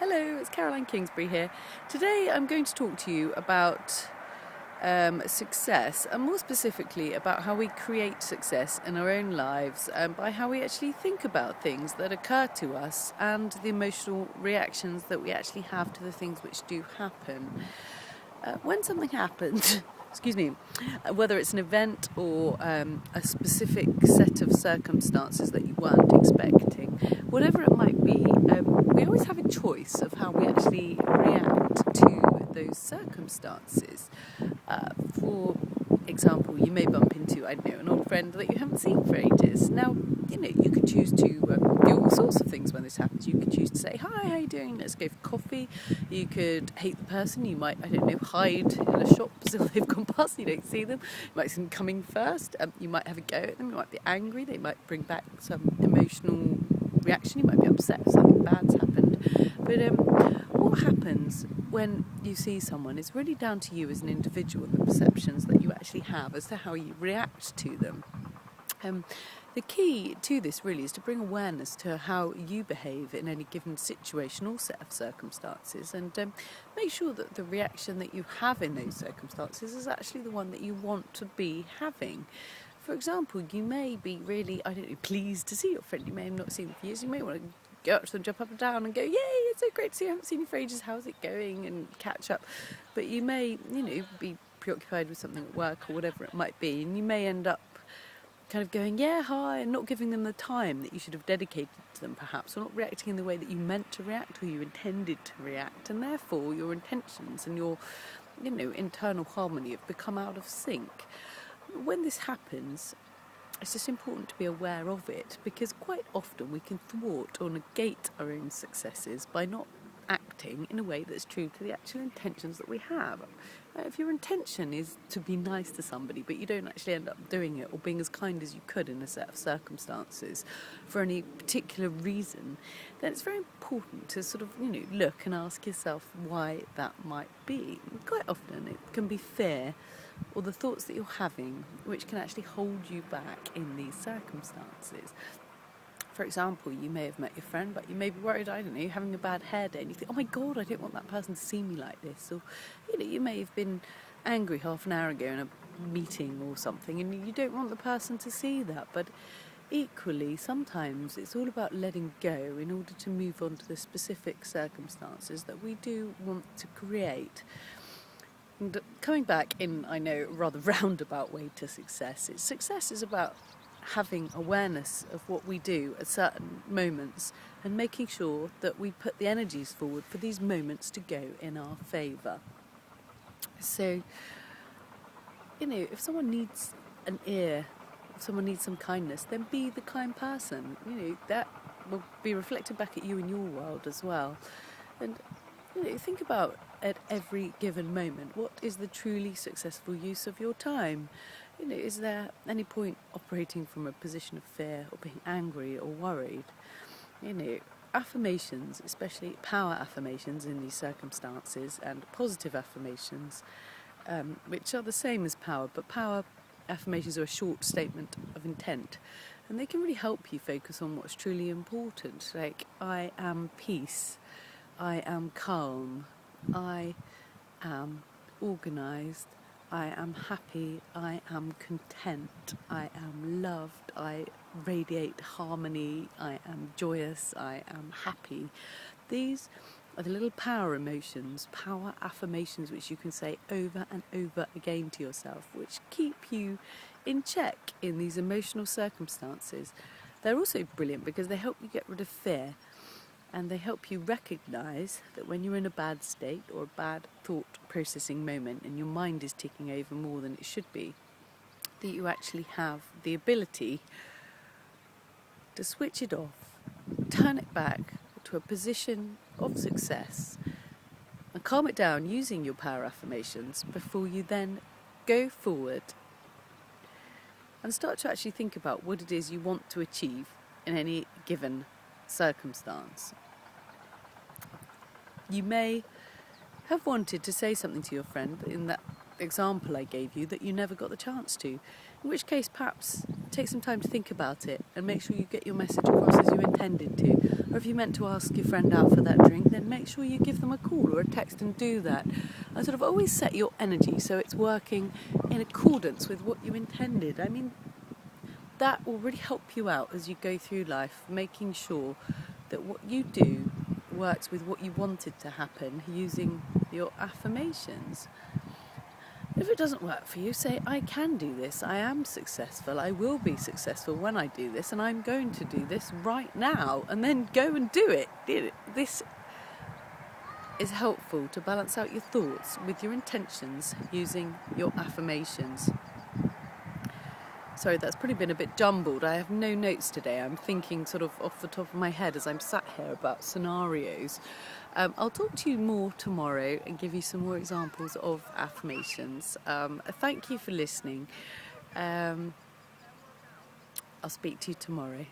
Hello, it's Caroline Kingsbury here. Today I'm going to talk to you about success, and more specifically about how we create success in our own lives by how we actually think about things that occur to us and the emotional reactions that we actually have to the things which do happen. When something happens, excuse me, whether it's an event or a specific set of circumstances that you weren't expecting, whatever it might be, we always have a choice of how we actually react to those circumstances. For example, you may bump into, an old friend that you haven't seen for ages. Now, you could choose to do all sorts of things when this happens. You could choose to say, "Hi, how you doing? Let's go for coffee." You could hate the person. You might, hide in a shop until they've gone past. You don't see them. You might see them coming first. You might have a go at them. You might be angry. They might bring back some emotional reaction. You might be upset if something bad's happened. But what happens when you see someone is really down to you as an individual and the perceptions that you actually have as to how you react to them. The key to this really is to bring awareness to how you behave in any given situation or set of circumstances, and make sure that the reaction that you have in those circumstances is actually the one that you want to be having. For example, you may be really, pleased to see your friend. You may have not seen them for years. You may want to go up to them, jump up and down and go, "Yay, it's so great to see you. I haven't seen you for ages. How's it going?" and catch up. But you may, be preoccupied with something at work or whatever it might be, and you may end up kind of going, "Yeah, hi," and not giving them the time that you should have dedicated to them perhaps, or not reacting in the way that you meant to react or you intended to react, and therefore your intentions and your, internal harmony have become out of sync. When this happens, it's just important to be aware of it, because quite often we can thwart or negate our own successes by not acting in a way that's true to the actual intentions that we have. If your intention is to be nice to somebody but you don't actually end up doing it or being as kind as you could in a set of circumstances for any particular reason, then it's very important to sort of look and ask yourself why that might be. Quite often it can be fear or the thoughts that you're having which can actually hold you back in these circumstances. For example, you may have met your friend, but you may be worried, having a bad hair day, and you think, "Oh my God, I don't want that person to see me like this." Or, you may have been angry half an hour ago in a meeting or something, and you don't want the person to see that. But equally, sometimes it's all about letting go in order to move on to the specific circumstances that we do want to create. And coming back in, a rather roundabout way to success, success is about having awareness of what we do at certain moments and making sure that we put the energies forward for these moments to go in our favour. So, if someone needs an ear, if someone needs some kindness, then be the kind person. That will be reflected back at you in your world as well. And think about at every given moment, what is the truly successful use of your time? Is there any point operating from a position of fear or being angry or worried? Affirmations, especially power affirmations in these circumstances, and positive affirmations, which are the same as power, but power affirmations are a short statement of intent, and they can really help you focus on what's truly important, like "I am peace," "I am calm," "I am organised," "I am happy," "I am content," "I am loved," "I radiate harmony," "I am joyous," "I am happy." These are the little power emotions, power affirmations, which you can say over and over again to yourself, which keep you in check in these emotional circumstances. They're also brilliant because they help you get rid of fear. And they help you recognise that when you're in a bad state or a bad thought processing moment and your mind is ticking over more than it should be, that you actually have the ability to switch it off, turn it back to a position of success and calm it down using your power affirmations before you then go forward and start to actually think about what it is you want to achieve in any given circumstance. You may have wanted to say something to your friend in that example I gave you that you never got the chance to. In which case, perhaps take some time to think about it and make sure you get your message across as you intended to. Or if you meant to ask your friend out for that drink, then make sure you give them a call or a text and do that. And sort of always set your energy so it's working in accordance with what you intended. I mean, that will really help you out as you go through life, making sure that what you do works with what you wanted to happen using your affirmations. If it doesn't work for you, say, I can do this, I am successful, I will be successful when I do this, and I'm going to do this right now, and then go and do it. This is helpful to balance out your thoughts with your intentions using your affirmations. Sorry, that's probably been a bit jumbled. I have no notes today. I'm thinking sort of off the top of my head as I'm sat here about scenarios. I'll talk to you more tomorrow and give you some more examples of affirmations. Thank you for listening. I'll speak to you tomorrow.